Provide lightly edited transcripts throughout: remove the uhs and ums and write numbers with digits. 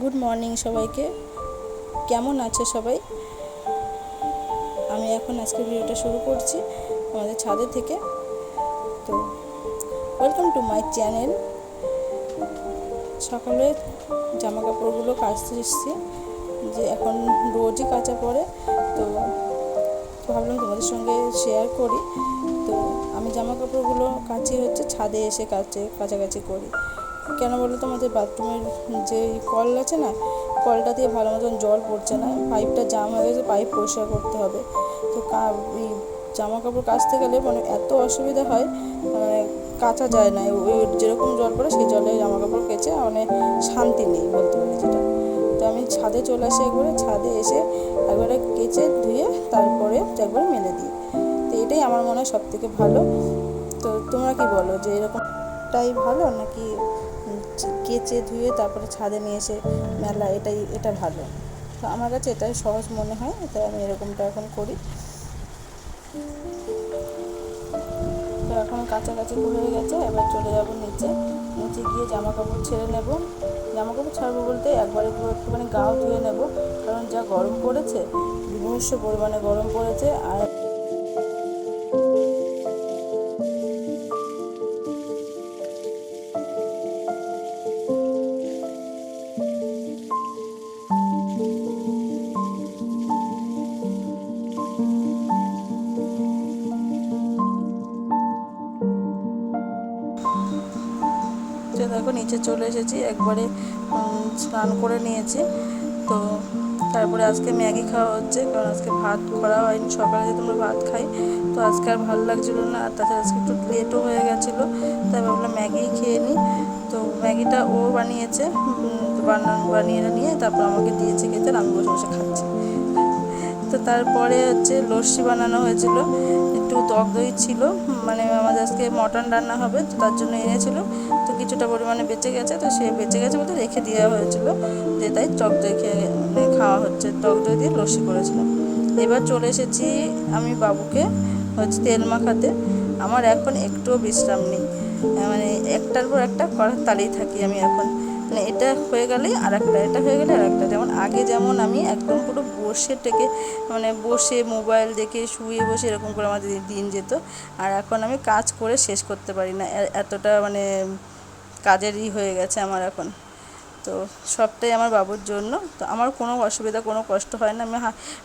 Good morning সবাইকে। কেমন আছে সবাই? আমি এখন আজকের ভিডিওটা শুরু করছি আমাদের ছাদে থেকে। তো ওয়েলকাম টু মাই চ্যানেল। সকালে জামা কাপড়গুলো কাচতে এসেছি, যে এখন রোজই কাচা পড়ে, তো ভাবলাম তোমাদের সঙ্গে শেয়ার করি। তো আমি জামা কাপড়গুলো কাচি হচ্ছে ছাদে এসে কাচাকাচি করি। কেন বলো তো, আমাদের বাথরুমের যে কল আছে না, কলটা দিয়ে ভালো মতন জল পড়ছে না, পাইপটা জাম হয়ে গেছে, পাইপ পরিষ্কার করতে হবে। তো এই জামা কাপড় কাচতে গেলে মানে এত অসুবিধা হয়, মানে কাচা যায় না। ওই যেরকম জল পড়ে সেই জলে জামা কাপড় কেচে মানে শান্তি নেই বলতে পারি যেটা। তো আমি ছাদে চলে আসি, একবারে ছাদে এসে একবারে কেচে ধুয়ে তারপরে একবারে মেলে দিই। তো এটাই আমার মনে হয় সবথেকে ভালো। তো তোমরা কি বলো, যে এরকমটাই ভালো নাকি কেচে ধুয়ে তারপরে ছাদে নিয়ে এসে মেলা, এটা ভালো? তো আমার কাছে এটাই সহজ মনে হয়, তাই আমি এরকমটা এখন করি। তো এখন কাছাকাছি হয়ে গেছে, এবার চলে যাব নিচে গিয়ে জামা কাপড় ছেড়ে নেব। জামা কাপড় ছাড়বো বলতে একবারে পুরো একটুখানি গাও ধুয়ে নেব, কারণ যা গরম পড়েছে, বিভৎস পরিমাণে গরম পড়েছে। আর দেখো নিচে চলে এসেছি, একবারে স্নান করে নিয়েছি। তো তারপরে আজকে ম্যাগি খাওয়া হচ্ছে, কারণ আজকে ভাত করা হয়নি। সকালে যে তোমরা ভাত খাই, তো আজকে আর ভালো লাগছিলো না, আর তাছাড়া আজকে একটু লেটও হয়ে গেছিলো, তাই ভাবলাম ম্যাগি খেয়ে নিই। তো ম্যাগিটা ও বানিয়েছে, বানিয়ে নিয়ে তারপর আমাকে দিয়েছে খেতে, আমি বসে বসে খাচ্ছি। তো তারপরে হচ্ছে লস্যি বানানো হয়েছিল, একটু টক দই ছিল, মানে আমাদের আজকে মটন রান্না হবে, তো তার জন্য এনেছিল। তো কিছুটা পরিমাণে বেঁচে গেছে, তো সে বেঁচে গেছে বলতে রেখে দেওয়া হয়েছিল, যে তাই টক দই খাওয়া হচ্ছে, টক দই দিয়ে লস্যি করেছিলাম। এবার চলে এসেছি আমি বাবুকে হচ্ছে তেল মাখাতে। আমার এখন একটুও বিশ্রাম নেই, মানে একটার পর একটা করার তালেই থাকি আমি এখন। মানে এটা হয়ে গেলেই আর একটা, এটা হয়ে গেলে আর একটা। যেমন আগে যেমন আমি একদম পুরো বসে মোবাইল দেখে শুয়ে বসে এরকম করে আমাদের দিন যেত, আর এখন আমি কাজ করে শেষ করতে পারি না, এতটা মানে কাজেরই হয়ে গেছে আমার এখন। তো সবটাই আমার বাবুর জন্য। তো আমার কোনো অসুবিধা, কোনো কষ্ট হয় না। আমি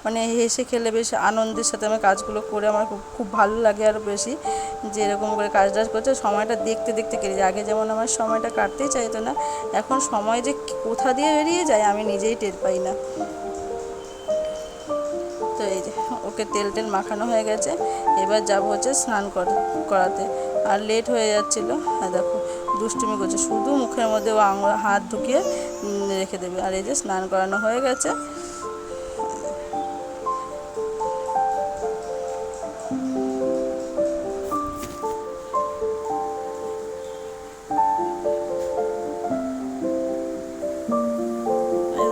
মানে হেসে খেলে বেশ আনন্দের সাথে আমার কাজগুলো করে আমার খুব ভালো লাগে আরও বেশি, যে এরকম করে কাজ করছে, সময়টা দেখতে দেখতে কেটে যায়। আগে যেমন আমার সময়টা কাটতেই চাইতো না, এখন সময় যে কোথা দিয়ে বেরিয়ে যায় আমি নিজেই টের পাই না। তো এই যে ওকে তেল মাখানো হয়ে গেছে, এবার যাবো হচ্ছে স্নান করাতে। আর লেট হয়ে যাচ্ছিলো, আর দেখো দুষ্টুমি করছে, শুধু মুখের মধ্যে ও হাত ঢুকিয়ে রেখে দেবে। আর এই যে স্নান করানো হয়ে গেছে।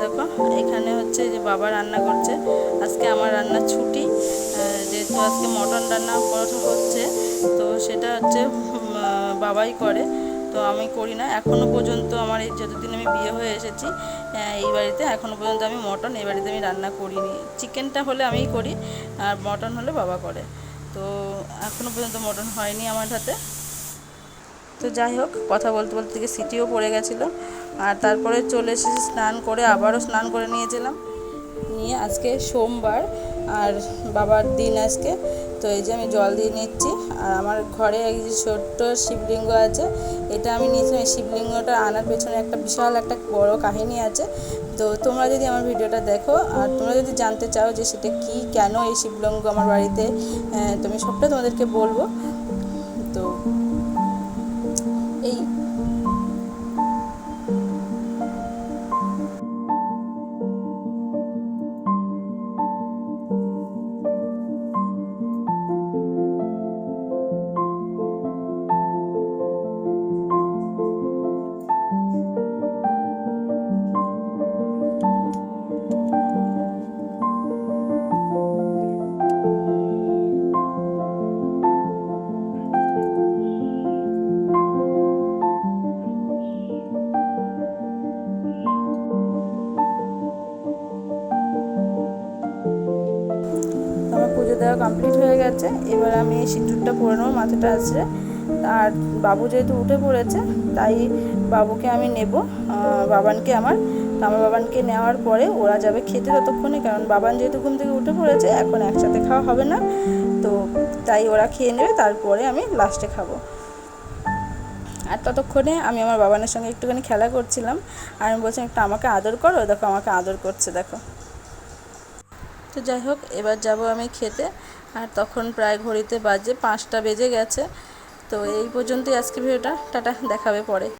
দেখো এখানে হচ্ছে যে বাবা রান্না করছে, আজকে আমার রান্নার ছুটি, যেহেতু আজকে মটন রান্না হচ্ছে, তো সেটা হচ্ছে বাবাই করে, তো আমি করি না এখনও পর্যন্ত। আমার এই যতদিন আমি বিয়ে হয়ে এসেছি এই বাড়িতে, এখনও পর্যন্ত আমি মটন এই বাড়িতে আমি রান্না করিনি। চিকেনটা হলে আমিই করি, আর মটন হলে বাবা করে। তো এখনও পর্যন্ত মটন হয়নি আমার হাতে। তো যাই হোক, কথা বলতে বলতে থেকে সিটিও পড়ে গেছিলো, আর তারপরে চলে এসেছি স্নান করে, আবারও স্নান করে নিয়েছিলাম। নিয়ে আজকে সোমবার আর বাবার দিন আজকে, তো এই যে আমি জল দিয়ে নিচ্ছি। আর আমার ঘরে এই যে ছোট্ট শিবলিঙ্গ আছে, এটা আমি নিয়েছিলাম। এই শিবলিঙ্গটা আনার পেছনে একটা বিশাল একটা বড় কাহিনী আছে। তো তোমরা যদি আমার ভিডিওটা দেখো, আর তোমরা যদি জানতে চাও যে সেটা কি, কেন এই শিবলিঙ্গ আমার বাড়িতে, তো আমি সবটা তোমাদেরকে বলবো। তো এই দেওয়া কমপ্লিট হয়ে গেছে। এবার আমি সিঁদুরটা পরে নেবো মাথাটা আছড়ে। আর বাবু যেহেতু উঠে পড়েছে তাই বাবুকে আমি নেব, বাবানকে আমার বাবানকে নেওয়ার পরে ওরা যাবে খেতে ততক্ষণে, কারণ বাবান যেহেতু ঘুম থেকে উঠে পড়েছে এখন একসাথে খাওয়া হবে না, তো তাই ওরা খেয়ে নেবে, তারপরে আমি লাস্টে খাবো। আর ততক্ষণে আমি আমার বাবানের সঙ্গে একটুখানি খেলা করছিলাম, আর আমি বলছিলাম একটু আমাকে আদর করো, দেখো আমাকে আদর করছে দেখো। তো যাই হোক, এবার যাব আমি খেতে। আর তখন প্রায় ঘড়িতে বাজে 5টা বেজে গেছে। তো এই পর্যন্তই আজকে ভিডিওটা, টাটা, দেখাবে পরে।